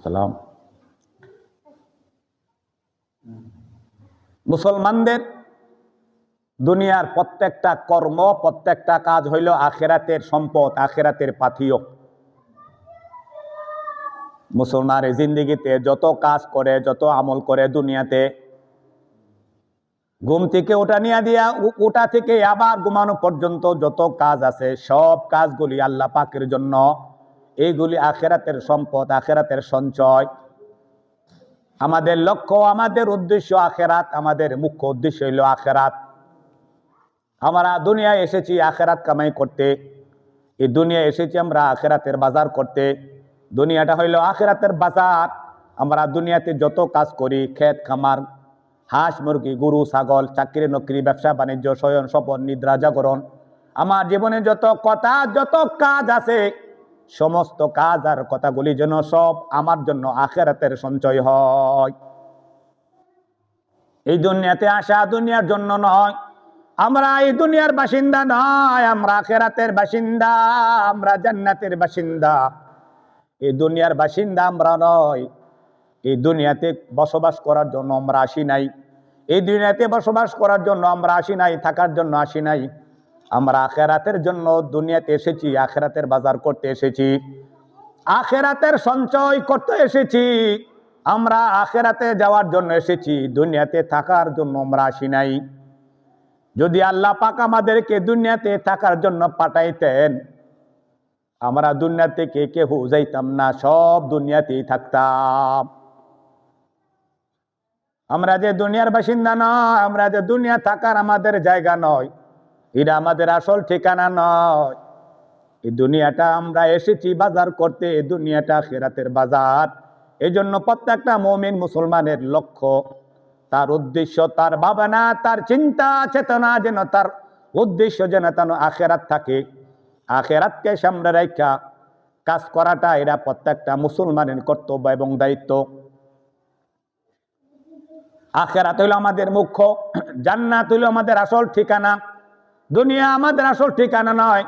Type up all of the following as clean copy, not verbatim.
সালাম। মুসলমানদের দুনিয়ার প্রত্যেকটা কর্ম, প্রত্যেকটা কাজ হইল আখেরাতের সম্পদ, আখেরাতের পাথিয়। মুসলমানের জিন্দেগিতে যত কাজ করে, যত আমল করে দুনিয়াতে, ঘুম থেকে ওটা থেকে আবার ঘুমানো পর্যন্ত যত কাজ আছে, সব কাজগুলি আল্লাহ পাকের জন্য। এইগুলি আখেরাতের সম্পদ, আখেরাতের সঞ্চয়। আমাদের লক্ষ্য, আমাদের উদ্দেশ্য আখেরাত, আমাদের মুখ্য উদ্দেশ্য হইল আখেরাত। আমরা দুনিয়ায় এসেছি আখেরাত কামাই করতে। এই দুনিয়ায় এসেছি আমরা আখেরাতের বাজার করতে। দুনিয়াটা হইল আখেরাতের বাজার। আমরা দুনিয়াতে যত কাজ করি, ক্ষেত খামার, হাঁস মুরগি, গরু ছাগল, চাকরি নকরি, ব্যবসা বাণিজ্য, শয়ন স্বপন, নিদ্রা জাগরণ, আমার জীবনে যত কথা, যত কাজ আছে, সমস্ত কাজ আর কথাগুলি যেন সব আমার জন্য আখেরাতের সঞ্চয় হয়। এই দুনিয়াতে আসা দুনিয়ার জন্য নয়। আমরা এই দুনিয়ার বাসিন্দা নয়, আমরা আখেরাতের বাসিন্দা, আমরা জান্নাতের বাসিন্দা। এই দুনিয়ার বাসিন্দা আমরা নয়। এই দুনিয়াতে বসবাস করার জন্য আমরা আসি নাই। এই দুনিয়াতে বসবাস করার জন্য আমরা আসি নাই, থাকার জন্য আসি নাই। আমরা আখেরাতের জন্য দুনিয়াতে এসেছি, আখেরাতের বাজার করতে এসেছি, আখেরাতের সঞ্চয় করতে এসেছি। আমরা আখেরাতে যাওয়ার জন্য এসেছি, দুনিয়াতে থাকার জন্য আমরা আসি নাই। যদি আল্লাহ পাক আমাদেরকে দুনিয়াতে থাকার জন্য পাঠাইতেন, আমরা দুনিয়া থেকে কেউ যাইতাম না, সব দুনিয়াতেই থাকতাম। আমরা যে দুনিয়ার বাসিন্দা নয়, আমরা যে দুনিয়া থাকার আমাদের জায়গা নয়, এটা আমাদের আসল ঠিকানা নয়। এই দুনিয়াটা আমরা এসেছি বাজার করতে, এই দুনিয়াটা আখিরাতের বাজার। এই জন্য প্রত্যেকটা মুমিন মুসলমানের লক্ষ্য, তার উদ্দেশ্য, তার ভাবনা, তার চিন্তা চেতনা যেন, তার উদ্দেশ্য যেন আখিরাত থাকে। আখিরাতকে সামনে রাখা কাজ করাটা এরা প্রত্যেকটা মুসলমানের কর্তব্য এবং দায়িত্ব। আখিরাত হইল আমাদের মুখ্য, জান্নাত হইল আমাদের আসল ঠিকানা। দুনিয়া আমাদের আসল ঠিকানা নয়।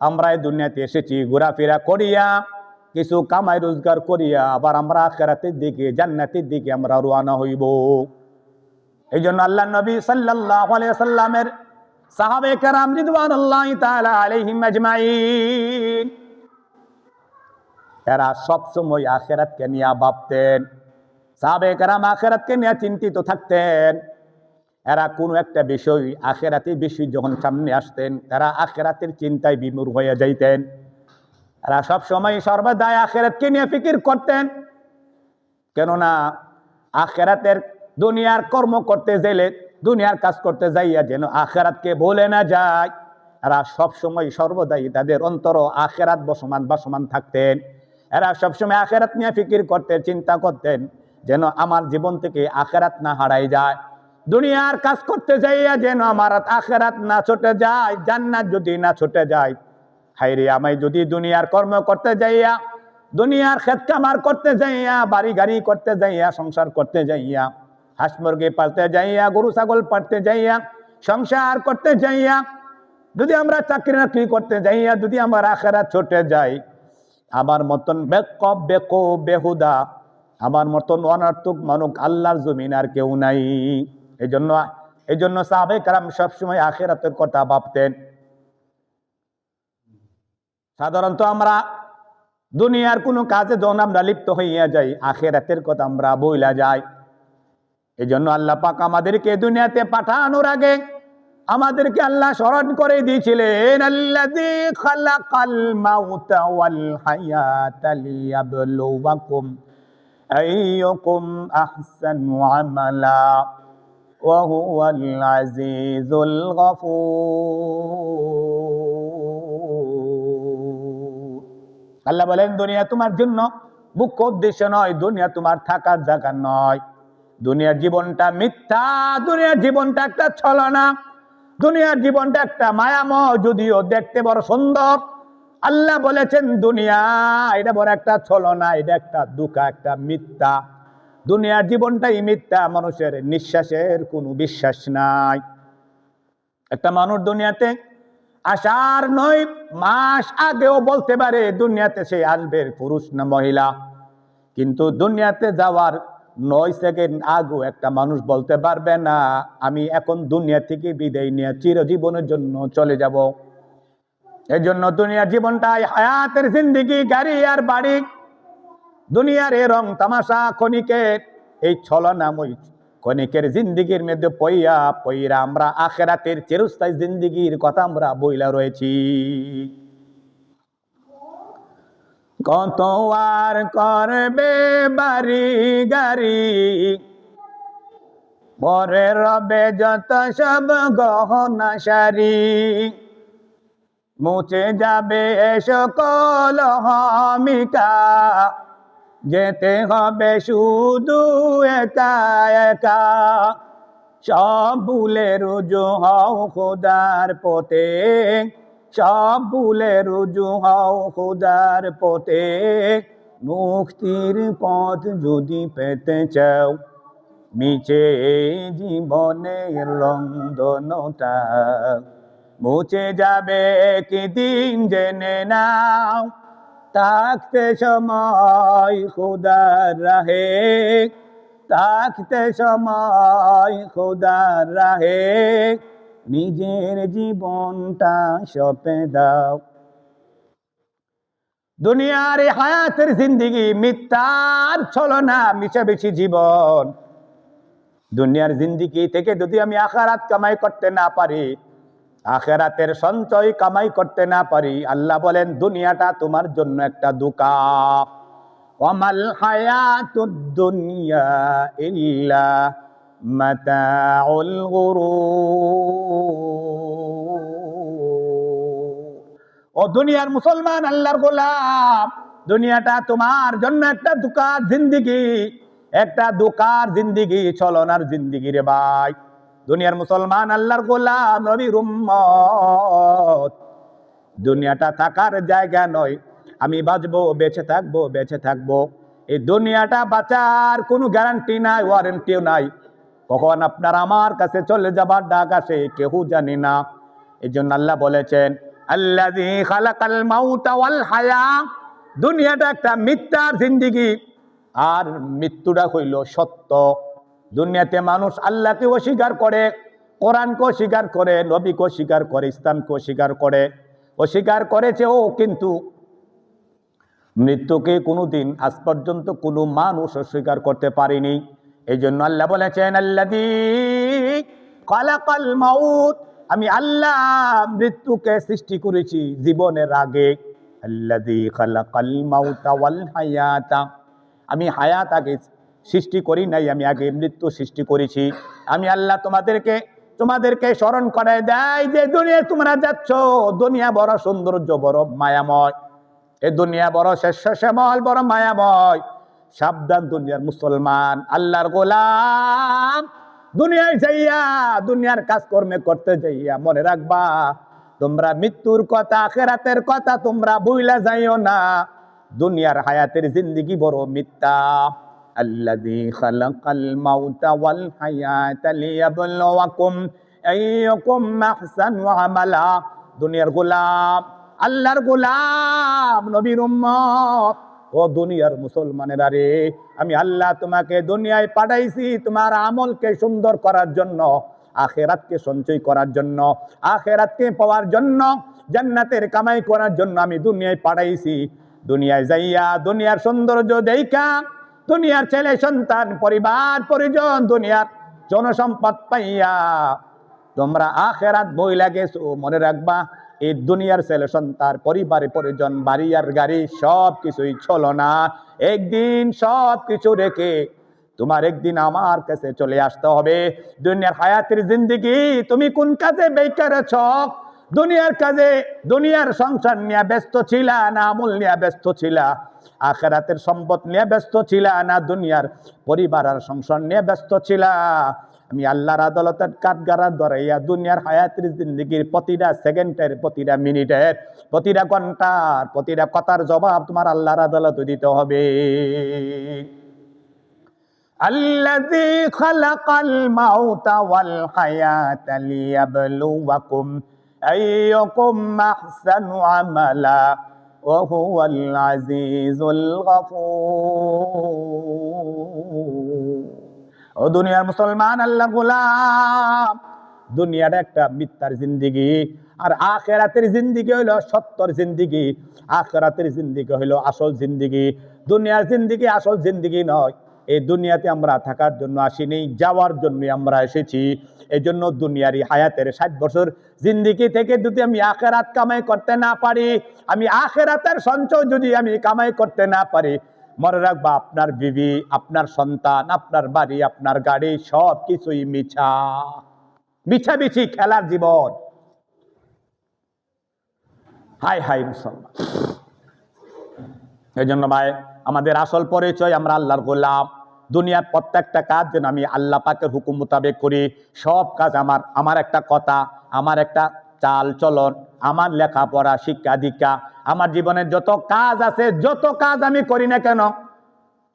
আমরা এই দুনিয়াতে এসেছি ঘোরাফেরা করিয়া, কিছু কামাই রোজগার করিয়া, আবার আমরা আখিরাতের দিকে, জান্নাতের দিকে আমরা রওনা হইব। এই জন্য আল্লাহ নবী সাল্লাল্লাহু আলাইহি ওয়াসাল্লামের সাহাবে কেরাম রিদওয়ানুল্লাহি তাআলা আলাইহিম আজমাইন, এরা সবসময় আখিরাতকে নিয়ে ভাবতেন। সাহাবে কেরাম আখিরাতকে নিয়ে চিন্তিত থাকতেন। এরা কোনো একটা বিষয়, আখিরাতের বিষয় যখন সামনে আসতেন, তারা আখিরাতের চিন্তায় বিমূঢ় হয়ে যাইতেন। এরা সবসময় সর্বদাই আখিরাতকে নিয়ে ফিকির করতেন। কেননা আখিরাতের দুনিয়ার কর্ম করতে গেলে, দুনিয়ার কাজ করতে যাইয়া যেন আখিরাতকে ভুলে না যায়। এরা সবসময় সর্বদাই তাদের অন্তর আখিরাত বসমান থাকতেন। এরা সবসময় আখিরাত নিয়ে ফিকির করতেন, চিন্তা করতেন, যেন আমার জীবন থেকে আখিরাত না হারাই যায়। দুনিয়ার কাজ করতে যাইয়া যেন আমার আখিরাত না ছুটে যায়, জান্নাত যদি না ছুটে যায়। হায়রে, আমি যদি দুনিয়ার কর্ম করতে যাইয়া, দুনিয়ার ক্ষেত কামার করতে যাইয়া, বাড়ি গাড়ি করতে যাইয়া, সংসার করতে যাইয়া, হাঁস মুরগি পালতে যাইয়া, গরু ছাগল পালতে যাইয়া, সংসার করতে যাইয়া, যদি আমরা চাকরি নাকরি করতে যাইয়া, যদি আমার আখিরাত ছুটে যায়, আমার মতন বেহুদা, আমার মতন অনর্থক মানুষ আল্লাহর জমিন আর কেউ নাই। এই জন্য সাহাবে কেরাম সবসময় আখিরাতের কথা ভাবতেন। সাধারণত আমরা দুনিয়ার কোনো কাজে যখন আমরা লিপ্ত হইয়া যাই, আখিরাতের কথা আমরা ভুইলা যাই। এই জন্য আল্লাহ পাক আমাদেরকে দুনিয়াতে পাঠানোর আগে আমাদেরকে আল্লাহ স্মরণ করে দিয়েছিলেন, আল্লাযী খালাকাল মাউতা ওয়াল হায়াতা লিয়াবলুয়াকুম আইয়ুকুম আহসানু আমালা ওয়া হুয়াল আজিজুল গফুর। আল্লাহ বলেন, দুনিয়া তোমার জন্য মুখ্য উদ্দেশ্য নয়, দুনিয়া তোমার থাকার জায়গা নয়। দুনিয়ার জীবনটা মিথ্যা, দুনিয়ার জীবনটা একটা ছলনা, দুনিয়ার জীবনটা একটা মায়াময়, যদিও দেখতে বড় সুন্দর। আল্লাহ বলেছেন দুনিয়া এটা বড় একটা ছলনা, এটা একটা ধোঁকা, একটা মিথ্যা। দুনিয়ার জীবনটাই মিথ্যা, মানুষের নিঃশ্বাসের কোনো বিশ্বাস নাই। একটা মানুষ দুনিয়াতে আসার 9 মাস আগেও বলতে পারে দুনিয়াতে সে আসবে, পুরুষ না মহিলা। কিন্তু দুনিয়াতে যাওয়ার 9 সেকেন্ড আগেও একটা মানুষ বলতে পারবে না আমি এখন দুনিয়া থেকে বিদায় নিয়ে চিরজীবনের জন্য চলে যাব। এই জন্য দুনিয়ার জীবনটাই হায়াতের জিন্দেগি, গাড়ি আর বাড়ি, দুনিয়ার এই রং তামাশা ক্ষণিকের, এই ছলনাময় ক্ষণিকের জিন্দিগির মধ্যে পইরা আমরা আখেরাতের চিরস্থায়ী জিন্দিগির কথা আমরা বইলা রয়েছি। কত আর করবে বাড়ি গাড়ি, পরে রবে যত সব গহনা সারি, মুছে যাবে সকল হমিকা, যেতে হবে শুধু একা একা। সব ভুলে রুজু হও খোদার পথে, সব ভুলে রুজু হও খোদার পথে, মুক্তির পথ যদি পেতে চাও, মিছে জীবনের লন্ধনটা মুছে যাবে একদিন জেনে নাও। থাকতে সময় খোদার রাহে, থাকতে সময় খোদার রাহে, নিজের জীবনটা সঁপে দাও। দুনিয়ার এই হায়াতের জিন্দেগি মিথ্যার ছলনা মিশামিশি জীবন। দুনিয়ার জিন্দেগি থেকে যদি আমি আখিরাত কামাই করতে না পারি, আখিরাতের সঞ্চয় কামাই করতে না পারি, আল্লাহ বলেন দুনিয়াটা তোমার জন্য একটা দোকান। ওয়ামাল হায়াতুদ দুনিয়া ইল্লা মাতাউল গুরুর। ও দুনিয়ার মুসলমান, আল্লাহর গোলাম, দুনিয়াটা তোমার জন্য একটা দোকান জিন্দেগি, একটা দোকান জিন্দেগি, চলনার জিন্দেগি রে ভাই। দুনিয়ার মুসলমান, আল্লাহর গোলাম, নবীর উম্মত, দুনিয়াটা থাকার জায়গা নয়। আমি বাঁচবো, বেঁচে থাকবো, বেঁচে থাকবো, এই দুনিয়াটা বাঁচার কোনো গ্যারান্টি নাই, ওয়ারেন্টিও নাই। কখন আপনার আমার কাছে চলে যাবার ডাক আসে কেউ জানি না। এই জন্য আল্লাহ বলেছেন আল্লাযী খালাকাল মাউতা ওয়াল হায়া, দুনিয়াটা একটা মিথ্যার জিন্দেগি আর মৃত্যুটা হইল সত্য। দুনিয়াতে মানুষ আল্লাহকে অস্বীকার করে, কোরআনকে অস্বীকার করে, নবীকে অস্বীকার করে, ইসলামকে অস্বীকার করে, অস্বীকার করেছে ও, কিন্তু মৃত্যুকে কোনোদিন আজ পর্যন্ত কোনো মানুষ অস্বীকার করতে পারেনি। এই জন্য আল্লাহ বলেছেন আল্লাযী খালাকাল মাউত, আমি আল্লাহ মৃত্যুকে সৃষ্টি করেছি জীবনের আগে। আল্লাযী খালাকাল মাউতা ওয়াল হায়াতা, আমি হায়াত আগে সৃষ্টি করি নাই, আমি আগে মৃত্যু সৃষ্টি করেছি। আমি আল্লাহ তোমাদেরকে স্মরণ করায় দেয় যে দুনিয়া তোমরা যাচ্ছ, দুনিয়া বড় সৌন্দর্য, বড় মায়াময়, এ দুনিয়া বড় শ্যামল, বড় মায়াময়। সাবধান দুনিয়ার মুসলমান, আল্লাহর গোলাম, দুনিয়ায় যাইয়া দুনিয়ার কাজকর্মে করতে যাইয়া মনে রাখবা তোমরা মৃত্যুর কথা, আখিরাতের কথা তোমরা ভুইলা যাইও না। দুনিয়ার হায়াতের জিন্দেগি বড় মিথ্যা। আল্লাযী খালাকাল মাউতা ওয়াল হায়াতা লিয়াবলুয়াকুম আইয়ুকুম আহসানু আমালা। দুনিয়ার গোলাম, আল্লাহর গোলাম, নবীর উম্মত, ও দুনিয়ার মুসলমানেরা রে, আমি আল্লাহ তোমাকে দুনিয়ায় পাঠাইছি তোমার আমলকে সুন্দর করার জন্য, আখিরাতকে সঞ্চয় করার জন্য, আখিরাতকে পাওয়ার জন্য, জান্নাতের কামাই করার জন্য আমি দুনিয়ায় পাঠাইছি। দুনিয়ায় যাইয়া দুনিয়ার সৌন্দর্য দেইখা, দুনিয়ার ছেলে সন্তান, পরিবার পরিজন, দুনিয়ার জনসম্পদ পাইয়া তোমরা আখিরাত বইলা গেছো। মনে রাখবা এই দুনিয়ার ছেলে সন্তান, পরিবার পরিজন, বাড়ি আর গাড়ি সব কিছুই ছলনা। একদিন সব কিছু রেখে তোমার একদিন আমার কাছে চলে আসতে হবে। দুনিয়ার হায়াতের জিন্দেগি তুমি কোন কাজে ব্যয় করেছ? দুনিয়ার কাজে, দুনিয়ার সংসার নিয়ে ব্যস্ত ছিলা না আমল নিয়ে ব্যস্ত ছিলা? আখিরাতের সম্পদ নিয়ে ব্যস্ত ছিলা না দুনিয়ার পরিবার আর সংসার নিয়ে ব্যস্ত ছিলা? আমি আল্লাহর আদালতের কাঠগড়ার ধরাইয়া দুনিয়ার হায়াতের জিন্দেগির প্রতিটা সেকেন্ডের, প্রতিটা মিনিটের, প্রতিটা ঘন্টার, প্রতিটা কথার জবাব তোমার আল্লাহর আদালতে দিতে হবে। আল্লাযী খালাকাল মাউতা ওয়াল হায়াতা লিয়াবলুয়াকুম আইয়ুকুম আহসানু আমালা। ওয়া হুয়াল আজিজুল গফুর। ও দুনিয়ার মুসলমান, আল্লাহর গোলাম, দুনিয়ার একটা মিথ্যার জিন্দেগি, আর আখিরাতের জিন্দেগি হইল সত্যর জিন্দেগি। আখিরাতের জিন্দেগি হইল আসল জিন্দেগি। দুনিয়ার জিন্দেগি আসল জিন্দেগি নয়। এই দুনিয়াতে আমরা থাকার জন্য আসিনি, যাওয়ার জন্য আমরা এসেছি। এই জন্য দুনিয়ারই হায়াতের 60 বছর জিন্দেগি থেকে যদি আমি আখিরাত কামাই করতে না পারি, আমি আখিরাতের সঞ্চয় যদি আমি কামাই করতে না পারি, মনে রাখবা আপনার বিবি, আপনার সন্তান, আপনার বাড়ি, আপনার গাড়ি সব কিছুই মিছা, মিছামিছি খেলার জীবন। হাই হাই মুসলমান। এই জন্য ভাই, আমাদের আসল পরিচয় আমরা আল্লাহর গোলাম। দুনিয়ার প্রত্যেকটা কাজ যেন আমি আল্লাহ পাকের হুকুম মোতাবেক করি। সব কাজ আমার একটা কথা, আমার একটা চাল চলন, আমার লেখাপড়া, শিক্ষা দীক্ষা, আমার জীবনের যত কাজ আছে, যত কাজ আমি করি না কেন,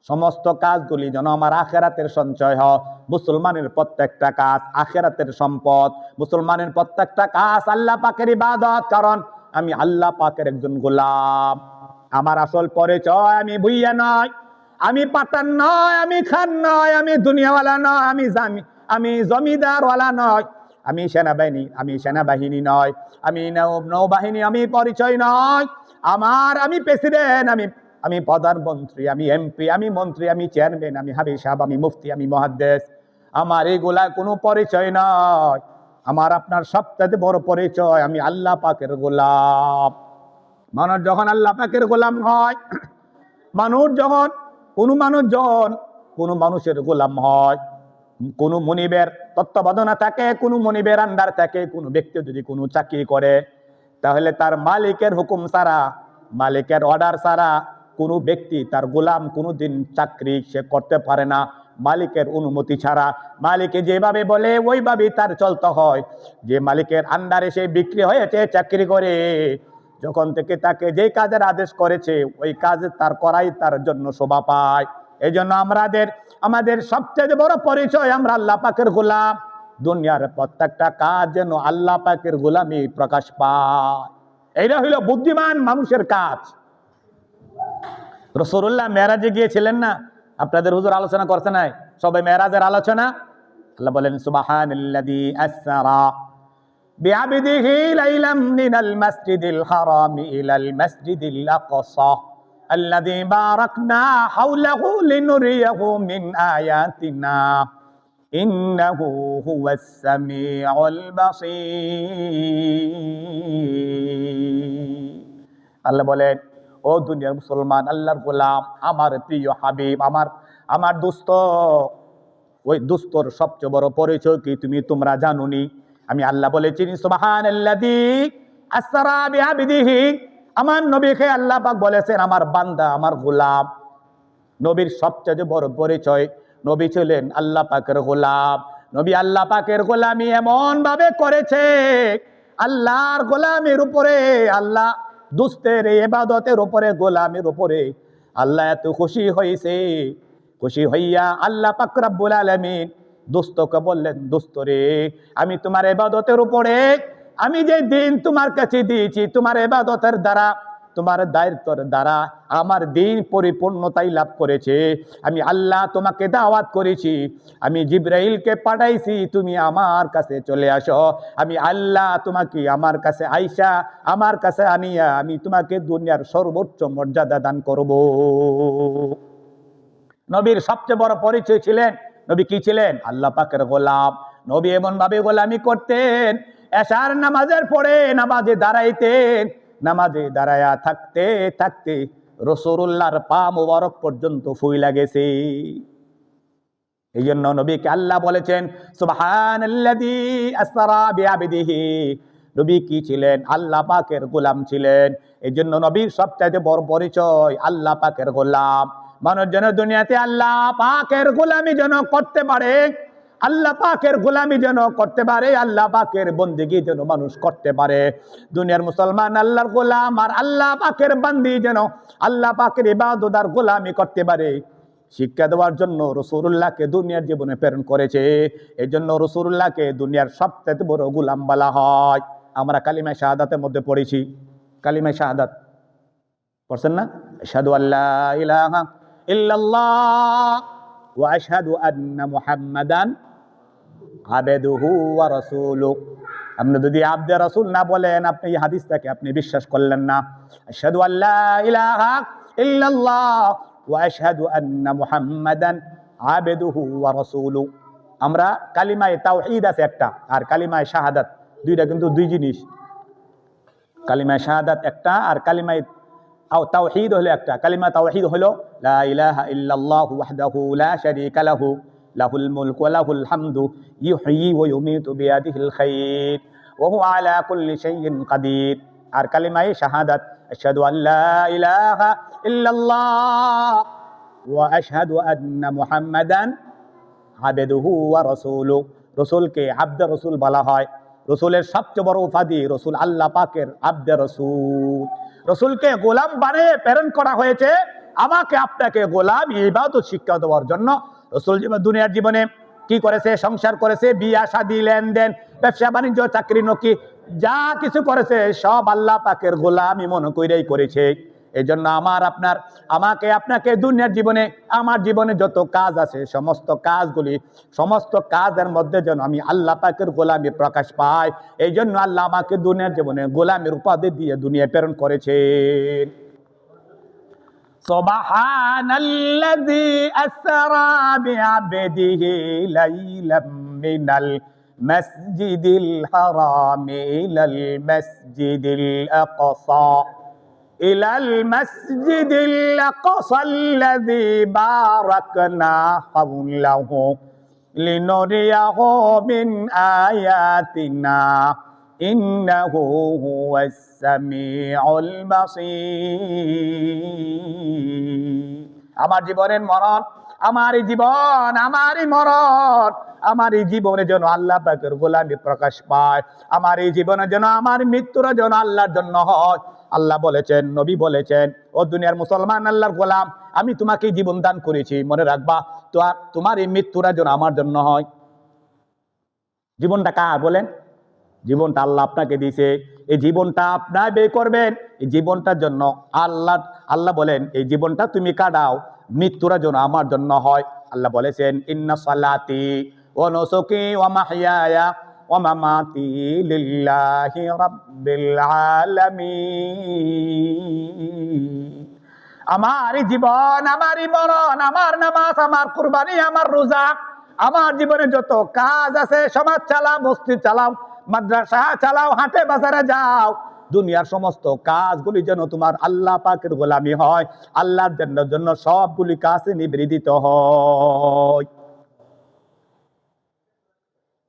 সমস্ত কাজগুলি যেন আমার আখিরাতের সঞ্চয় হয়। মুসলমানের প্রত্যেকটা কাজ আখিরাতের সম্পদ। মুসলমানের প্রত্যেকটা কাজ আল্লাহ পাকের ইবাদত, কারণ আমি আল্লাহ পাকের একজন গোলাম। আমার আসল পরিচয় আমি ভুইয়া নয়, আমি পাঠান নয়, আমি খান নয়, আমি দুনিয়াওয়ালা নয়, আমি জমিদারওয়ালা নয়, আমি সেনাবাহিনী নয়, আমি নৌবাহিনী, আমি পরিচয় নয় আমি প্রেসিডেন্ট, আমি প্রধানমন্ত্রী, আমি এমপি, আমি মন্ত্রী, আমি চেয়ারম্যান, আমি হাবিব সাহেব, আমি মুফতি, আমি মুহাদ্দিস। আমার এগুলা কোনো পরিচয় নয়। আমার আপনার সবচেয়ে বড় পরিচয় আমি আল্লাহ পাকের গোলাম। মানুষ যখন আল্লাহ পাকের গোলাম হয়, কোনো মানুষের গোলাম হয়, কোনো মনিবের তত্ত্বাবধানে থাকে, কোনো মনিবের আন্ডার থাকে, কোনো ব্যক্তি যদি কোনো চাকরি করে, তাহলে তার মালিকের হুকুম ছাড়া, মালিকের অর্ডার ছাড়া কোনো ব্যক্তি তার গোলাম কোনোদিন চাকরি সে করতে পারে না। মালিকের অনুমতি ছাড়া, মালিকে যেভাবে বলে ওইভাবেই তার চলতে হয়। যে মালিকের আন্ডারে সে বিক্রি হয়েছে, চাকরি করে, যখন থেকে তাকে যে কাজের আদেশ করেছে ওই কাজে তার করাই তার জন্য শোভা পায়। এই জন্য আমাদের সবচেয়ে বড় পরিচয় আমরা আল্লাহ পাকের গোলাম। দুনিয়ার প্রত্যেকটা কাজ যেন আল্লাহ পাকের গোলামি প্রকাশ পায়। এইটা হইল বুদ্ধিমান মানুষের কাজ। রাসূলুল্লাহ মেরাজে গিয়েছিলেন না? আপনাদের হুজুর আলোচনা করতে নাই সবাই মেরাজের আলোচনা। আল্লাহ বলেন সুবহানাল্লাযী আসরা বিআবদিহি লাইলাম মিনাল মাসজিদিল হারামি ইলাল মাসজিদিল আকসা আল্লাযী বারাকনা হাওলাহু লিনুরিয়াহু মিন আয়াতিনা ইন্নাহু হুয়াস সামিউল বাসীর। আল্লাহ বলেন, ও দুনিয়ার মুসলমান, আল্লাহর গোলাম, আমার প্রিয় হাবিব, আমার দোস্ত, ওই দোস্তর সবচেয়ে বড় পরিচয় কি তোমরা জানোনি? আমি আল্লাহ বলেছি সুবহানাল্লাযী আসরা বিআবদিহি। আমার নবীকে আল্লাহ পাক বলেছেন আমার বান্দা, আমার গোলাম। নবীর সবচেয়ে বড় পরিচয়, নবী ছিলেন আল্লাহ পাকের গোলাম। নবী আল্লাহ পাকের গোলামি এমন ভাবে করেছে, আল্লাহর গোলামের উপরে, আল্লাহ দুস্তের ইবাদতের উপরে, গোলামের উপরে আল্লাহ এত খুশি হয়েছে। খুশি হইয়া আল্লাহ পাক রব্বুল আলামিন দোস্তকে বললেন, দোস্ত রে, আমি তোমার ইবাদতের উপরে, আমি যে দিন তোমার কাছে দিয়েছি, তোমার ইবাদতের দ্বারা, তোমার দায়িত্বের দ্বারা আমার দিন পরিপূর্ণতাই লাভ করেছে। আমি আল্লাহ তোমাকে দাওয়াত করেছি, আমি জিবরাইলকে পাঠাইছি, তুমি আমার কাছে চলে আসো। আমি আল্লাহ তোমাকে আমার কাছে আইসা, আমার কাছে আনিয়া আমি তোমাকে দুনিয়ার সর্বোচ্চ মর্যাদা দান করব। নবীর সবচেয়ে বড় পরিচয় ছিলেন, নবী কি ছিলেন? আল্লাহ পাকের গোলাম। নবী এমন ভাবে গোলামি করতেন, এশার নামাজের পরে নামাজে দাঁড়াইতেন, নামাজে দাঁড়ায়া থাকতে থাকতে রাসূলুল্লাহর পা মোবারক পর্যন্ত ফুইলা গেছে। এই জন্য নবীকে আল্লাহ বলেছেন সুবহানাল্লাযী আসরা বিআবদিহি। নবী কি ছিলেন? আল্লাহ পাকের গোলাম ছিলেন। এই জন্য নবীর সবচেয়ে বড় পরিচয় আল্লাহ পাকের গোলাম। মানুষ যেন দুনিয়াতে আল্লাহ পাকের গোলামি যেন করতে পারে, আল্লাহ পাকের গোলামি যেন করতে পারে, আল্লাহ পাকের বন্দেগী যেন মানুষ করতে পারে। দুনিয়ার মুসলমান আল্লাহর গোলাম আর আল্লাহ পাকের বান্দি যেন আল্লাহ পাকের ইবাদত আর গোলামি করতে পারে, শিক্ষা দেওয়ার জন্য রাসূলুল্লাহকে দুনিয়ার জীবনে প্রেরণ করেছে। এই জন্য রাসূলুল্লাহকে দুনিয়ার সবচেয়ে বড় গোলাম বলা হয়। আমরা কালিমা শাহাদাতের মধ্যে পড়েছি, কালিমা শাহাদাত পড়ছেন না? আশহাদু আল্লা ইলাহা ইল্লাল্লাহ ওয়া আশহাদু আন্না মুহাম্মাদান আবদুহু ওয়া রাসূলুহু। আপনি যদি আবদে রাসূল না বলেন, আপনি এই হাদিসটাকে আপনি বিশ্বাস করলেন না। আশহাদু আল্লা ইলাহা ইল্লাল্লাহ ওয়া আশহাদু আন্না মুহাম্মাদান আবদুহু ওয়া রাসূলুহু। আমরা কালিমায়ে তাওহীদ আছে একটা, আর কালিমায়ে শাহাদাত, দুইটা কিন্তু দুই জিনিস। কালিমায়ে শাহাদাত একটা, আর কালিমায়ে তাওহীদ হলো একটা। কালিমা তাওহীদ হলো লা ইলাহা ইল্লাল্লাহু ওয়াহদাহু লা শারীকা লাহু লাহুল মুলকু ওয়া লাহুল হামদু ইউহয়ি ওয়া ইউমীতু বিয়াদিহিল খায়র ওয়া হুয়া আলা কুল্লি শাইইন কাদির। আর কালিমায়ে শাহাদাত আশহাদু আল্লা ইলাহা ইল্লাল্লাহ ওয়া আশহাদু আন্না মুহাম্মাদান আবদুহু ওয়া রাসূলুহু। রাসূলকে আবদে রাসূল বলা হয়। রাসূলের সবচেয়ে বড় উপাধি রাসূল আল্লাহ পাকের আবদে রাসূল। রাসূলকে গোলাম বানিয়ে প্রেরণ করা হয়েছে আমাকে আপনাকে গোলাম ইবাদত শিক্ষা দেওয়ার জন্য। রাসূল দুনিয়ার জীবনে কি করেছে? সংসার করেছে, বিয়া শাদী, লেনদেন, ব্যবসা বাণিজ্য, চাকরি নকি, যা কিছু করেছে সব আল্লাহ পাকের গোলামি মনে কইরাই করেছে। এই জন্য আমাকে আপনাকে দুনিয়ার জীবনে, আমার জীবনে যত কাজ আছে সমস্ত কাজের মধ্যে যেন আমি আল্লাহ পাকের গোলামি প্রকাশ পাই। এই জন্য আল্লাহ আমাকে দুনিয়ার জীবনে গোলামের উপাধি দিয়ে দুনিয়ায় প্রেরণ করেছেন। সুবহানাল্লাযী আসরা বিআবদিহি লাইলাম মিনাল মাসজিদিল হারাম ইলাল মাসজিদিল আকসা ইলাল মাসজিদিল আকসাল্লাযী বারাকনা হাওলাহু লিনুরিয়াহু মিন আয়াতিনা ইন্নাহু হুয়াস সামিউল বাসীর। আমার জীবনের মরণ, আমারই জীবন, আমারই মরণ, আমার এই জীবনে যেন আল্লাহ পাকের গোলামি প্রকাশ পায়। আমার এই জীবনে যেন আমার মৃত্যুরা যেন আল্লাহর জন্য হয়। আল্লাহ বলেছেন, নবী বলেছেন, ও দুনিয়ার মুসলমান, আল্লাহর গোলাম, আমি তোমাকে জীবন দান করেছি, মনে রাখবা তোমার এই মৃত্যুরা যেন আমার জন্য হয়। জীবনটা কার বলেন? জীবনটা আল্লাহ আপনাকে দিয়েছে। এই জীবনটা আপনার ব্যয় করবেন। এই জীবনটার জন্য আল্লাহ বলেন, এই জীবনটা তুমি কাটাও, মৃত্যুরা যেন আমার জন্য হয়। আল্লাহ বলেছেন, ইন্না সালাতি ওয়া নুসুকি ওয়া মাহইয়ায়া ওয়া মামাতি লিল্লাহি রাব্বিল আলামিন। আমার জীবন, আমারই মরণ, আমার নামাজ, আমার কুরবানি, আমার রোজা, আমার জীবনে যত কাজ আছে, সমাজ চালাও, মসজিদ চালাও, মাদ্রাসা চালাও, হাটে বাজারে যাও, দুনিয়ার সমস্ত কাজগুলি যেন তোমার আল্লাহ পাকের গোলামি হয়, আল্লাহর জন্য সবগুলি কাজে নিবেদিত হয়।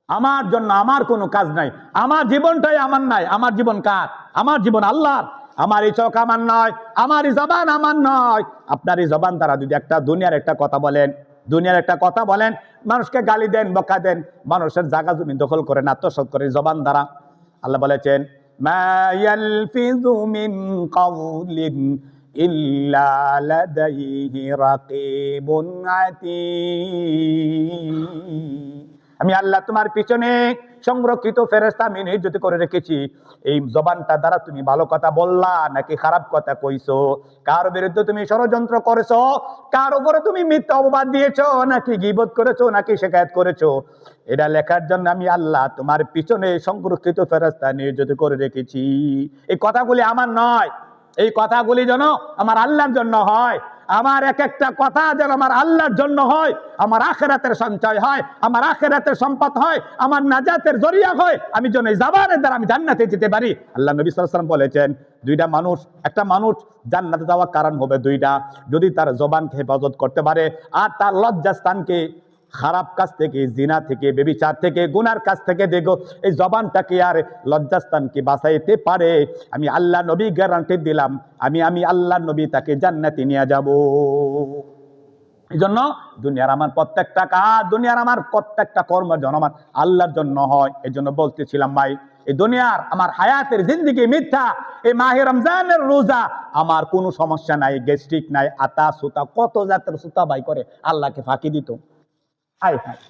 আমার জন্য আমার কোনো কাজ নাই, আমার জীবনটাই আমার নাই। আমার জীবন কার? আমার জীবন আল্লাহর। আমার এই চোখ আমার নয়, আমার এই জবান আমার নয়। আপনার এই জবান দ্বারা যদি দুনিয়ার একটা কথা বলেন, মানুষকে গালি দেন, বকা দেন, মানুষের জায়গা জমি দখল করেন, আত্মসাৎ করে জবান দ্বারা। আল্লাহ বলেছেন, মা ইয়ালফিযু মিন কাওলিন ইল্লা লাদাইহি রাকীবুন আতীদ। আমি আল্লাহ তোমার পিছনে সংরক্ষিত ফেরেশতা আমি নিয়োজিত করে রেখেছি। এই জবানটা দ্বারা তুমি ভালো কথা বললা নাকি খারাপ কথা কইছো, কার বিরুদ্ধে তুমি ষড়যন্ত্র করেছো, কার উপরে তুমি মিথ্যা অপবাদ দিয়েছো, নাকি গীবত করেছো, নাকি শিকায়াত করেছো, এটা লেখার জন্য আমি আল্লাহ তোমার পিছনে সংরক্ষিত ফেরেশতা নিয়োজিত করে রেখেছি। এই কথাগুলি আমার নয়, এই কথাগুলি যেন আমার আল্লাহর জন্য হয়। আমার এক একটা কথা যেন আমার আল্লাহর জন্য হয়, আমার আখিরাতের সঞ্চয় হয়, আমার আখিরাতের সম্পদ হয়, আমার নাজাতের জরিয়া হয়, আমি যেন এই জবানের দ্বারা আমি জান্নাতে যেতে পারি। আল্লাহ নবী সাল্লাল্লাহু আলাইহি ওয়াসাল্লাম বলেছেন, একটা মানুষ জান্নাতে যাওয়ার কারণ হবে দুইটা, যদি তার জবানকে হেফাজত করতে পারে আর তার লজ্জাস্থানকে খারাপ কাজ থেকে, জিনা থেকে, ব্যভিচার থেকে, গুনার কাজ থেকে দেখো এই জবানটাকে আর লজ্জাস্থানকে বাঁচাইতে পারে, আমি আল্লাহ নবী গ্যারান্টি দিলাম, আমি আল্লাহ নবী তাকে জান্নাতে নিয়ে যাব। এই জন্য দুনিয়ার আমার প্রত্যেকটা কাজ, দুনিয়ার আমার প্রত্যেকটা কর্ম যেন আমার আল্লাহর জন্য হয়। এই জন্য বলতেছিলাম ভাই, এই দুনিয়ার আমার হায়াতের জিন্দিগি মিথ্যা। এই মাহে রমজানের রোজা আমার কোনো সমস্যা নাই, গ্যাস্ট্রিক নাই, আতা সুতা, কত জাতের সুতা বাই করে আল্লাহকে ফাঁকি দিত। হায় হায়,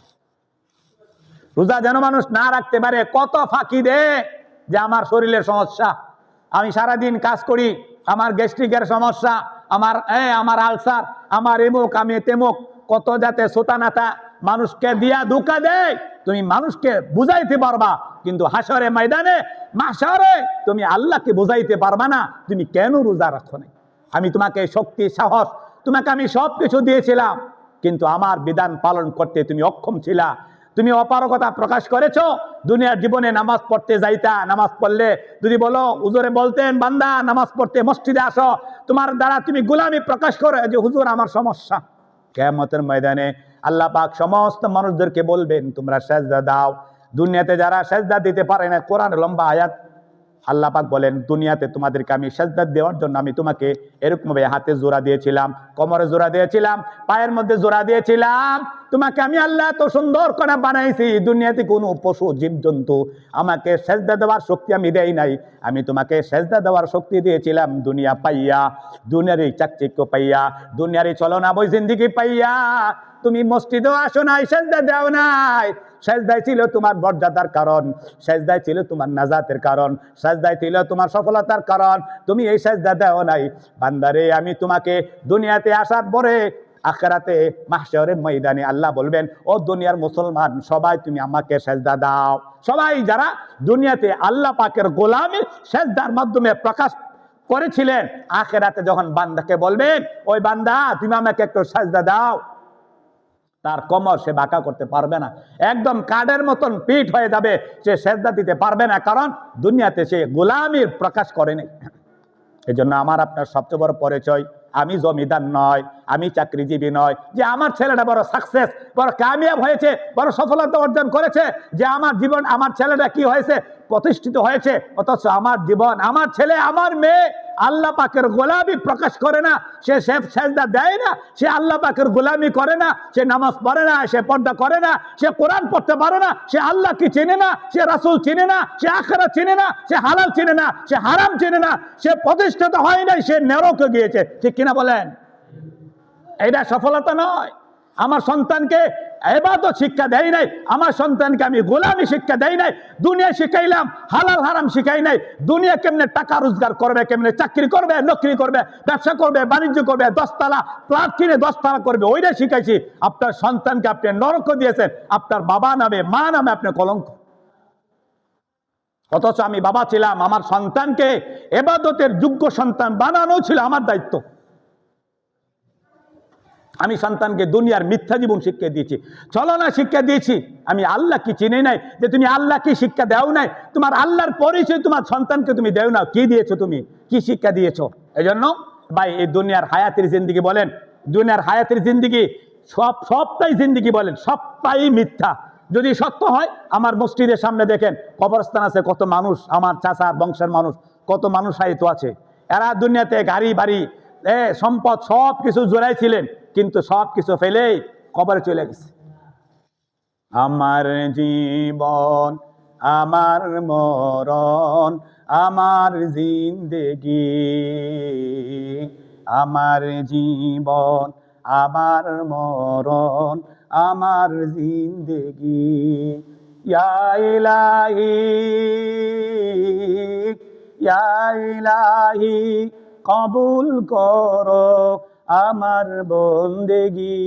রোজা যেন মানুষ না রাখতে পারে, কত ফাঁকি দে যে আমার শরীরের সমস্যা, আমি সারাদিন কাজ করি, আমার গ্যাস্ট্রিকের সমস্যা, আমার আলসার, আমার এমুক, আমি তেমুক, কত যাতে সোতানাতা মানুষকে দিয়া ধোঁকা দেয়। তুমি মানুষকে বুঝাইতে পারবা, কিন্তু হাসরে ময়দানে মাহশারে তুমি আল্লাহকে বুঝাইতে পারবা না তুমি কেন রোজা রাখো না। আমি তোমাকে শক্তি, সাহস, তোমাকে আমি সব কিছু দিয়েছিলাম, কিন্তু আমার বিধান পালন করতে তুমি অক্ষম ছিলা। তুমি অপারগতা প্রকাশ করেছো। দুনিয়ার জীবনে নামাজ পড়তে যাইতা, নামাজ পড়লে যদি বলো, হুজুরে বলতেন বান্দা নামাজ পড়তে মসজিদে আসো, তোমার দ্বারা তুমি গোলামি প্রকাশ করে যে হুজুর আমার সমস্যা। কিয়ামতের ময়দানে আল্লাহ পাক সমস্ত মানুষদেরকে বলবেন তোমরা সেজদা দাও। দুনিয়াতে যারা সেজদা দিতে পারে না, কোরআনের লম্বা আয়াত, আল্লাহ পাক বলেন দুনিয়াতে তোমাদেরকে আমি সেজদা দেওয়ার জন্য আমি তোমাকে এরকমভাবে হাতে জোড়া দিয়েছিলাম, কোমরে জোড়া দিয়েছিলাম, পায়ের মধ্যে জোড়া দিয়েছিলাম। তোমাকে আমি আল্লাহ তো সুন্দর করে বানাইছি, দুনিয়াতে কোনো পশু জীবজন্তু আমাকে সেজদা দেওয়ার শক্তি আমি দেই নাই। আমি তোমাকে সেজদা দেওয়ার শক্তি দিয়েছিলাম দুনিয়া পাইয়া, দুনিয়ার এই চাকচিক্য পাইয়া, দুনিয়ার এই চলনা বই জিন্দিগি পাইয়া। তুমি মসজিদেও আসো নাই, সেজদা দেও নাই। সেজদায় ছিল তোমার মর্যাদার কারণ, সেজদায় ছিল তোমার নাজাতের কারণ, সেজদায় ছিল তোমার সফলতার কারণ। তুমি এই সেজদা দেও নাই। বান্দারে আমি তোমাকে দুনিয়াতে আসার পরে আখিরাতে মাহশরের ময়দানে আল্লাহ বলবেন ও দুনিয়ার মুসলমান সবাই তুমি আমাকে সেজদা দাও। সবাই যারা দুনিয়াতে আল্লাহ পাকের গোলামি সেজদার মাধ্যমে প্রকাশ করেছিলেন, আখিরাতে যখন বান্দাকে বলবেন ওই বান্দা তুমি আমাকে একটু সেজদা দাও, তার কোমর সে বাঁকা করতে পারবে না, একদম কাঠের মতন পিঠ হয়ে যাবে, সে সেজদা দিতে পারবে না, কারণ দুনিয়াতে সে গোলামির প্রকাশ করেনি। এই জন্য আমার আপনার সবচেয়ে বড় পরিচয়, আমি জমিদার নয়, আমি চাকরিজীবী নয়, যে আমার ছেলেটা বড় সাকসেস, বড় কামিয়াব হয়েছে, বড় সফলতা অর্জন করেছে, যে আমার জীবন, আমার ছেলেটা কি হয়েছে, প্রতিষ্ঠিত হয়েছে, অথচ আমার জীবন, আমার ছেলে, আমার মেয়ে আল্লাহ পাকের গোলামি প্রকাশ করে না, সে সেজদা দেয় না, সে আল্লাহ পাকের গোলামি করে না, সে নামাজ পড়ে না, সে পর্দা করে না, সে কোরআন পড়তে পারে না, সে আল্লাহকে চেনে না, সে রাসূল চেনে না, সে আখিরাত চেনে না, সে হালাল চেনে না, সে হারাম চেনে না, সে প্রতিষ্ঠিত হয় নাই, সে নরকে গিয়েছে। ঠিক কিনা বলেন? এটা সফলতা নয়। আমার সন্তানকে ইবাদত শিক্ষা দেয় নাই, আমার সন্তানকে আমি গোলামি শিক্ষা দেই নাই, দুনিয়া শিখাইলাম, হালাল হারাম শিখাই নাই। দুনিয়া কেমনে টাকা রোজগার করবে, কেমনে চাকরি করবে, নকরি করবে, ব্যবসা করবে, বাণিজ্য করবে, 10 তলা ফ্ল্যাট কিনে 10 তলা করবে, ওইটা শিখাইছি। আপনার সন্তানকে আপনি নরক দিয়েছেন, আপনার বাবা নামে, মা নামে আপনি কলঙ্ক। অথচ আমি বাবা ছিলাম, আমার সন্তানকে ইবাদতের যোগ্য সন্তান বানানো ছিল আমার দায়িত্ব। আমি সন্তানকে দুনিয়ার মিথ্যা জীবন শিক্ষা দিয়েছি, চলনা শিক্ষা দিয়েছি। আমি আল্লাহ কি চিনি নাই, যে তুমি আল্লাহ কি শিক্ষা দাও নাই, তোমার আল্লাহর পরিচয় তোমার সন্তানকে তুমি দেও না। কি দিয়েছো তুমি, কি শিক্ষা দিয়েছো? এই জন্য ভাই এই দুনিয়ার হায়াতের জিন্দিগি বলেন, দুনিয়ার হায়াতের জিন্দিগি সবটাই জিন্দিগি বলেন, সবটাই মিথ্যা। যদি সত্য হয় আমার মসজিদের সামনে দেখেন কবরস্থান আছে, কত মানুষ, আমার চাচার বংশের মানুষ, কত মানুষ সাহিত্য আছে। এরা দুনিয়াতে গাড়ি বাড়ি সম্পদ সব কিছু জোড়াইছিলেন, কিন্তু সব কিছু ফেলেই কবরে চলে গেছে। আমার জীবন, আমার মরণ, আমার জিন্দেগি, আমার জীবন, আমার মরণ, আমার জিন্দেগি। ইয়া ইলাহি, ইয়া ইলাহি কবুল করো আমার বন্দেগি।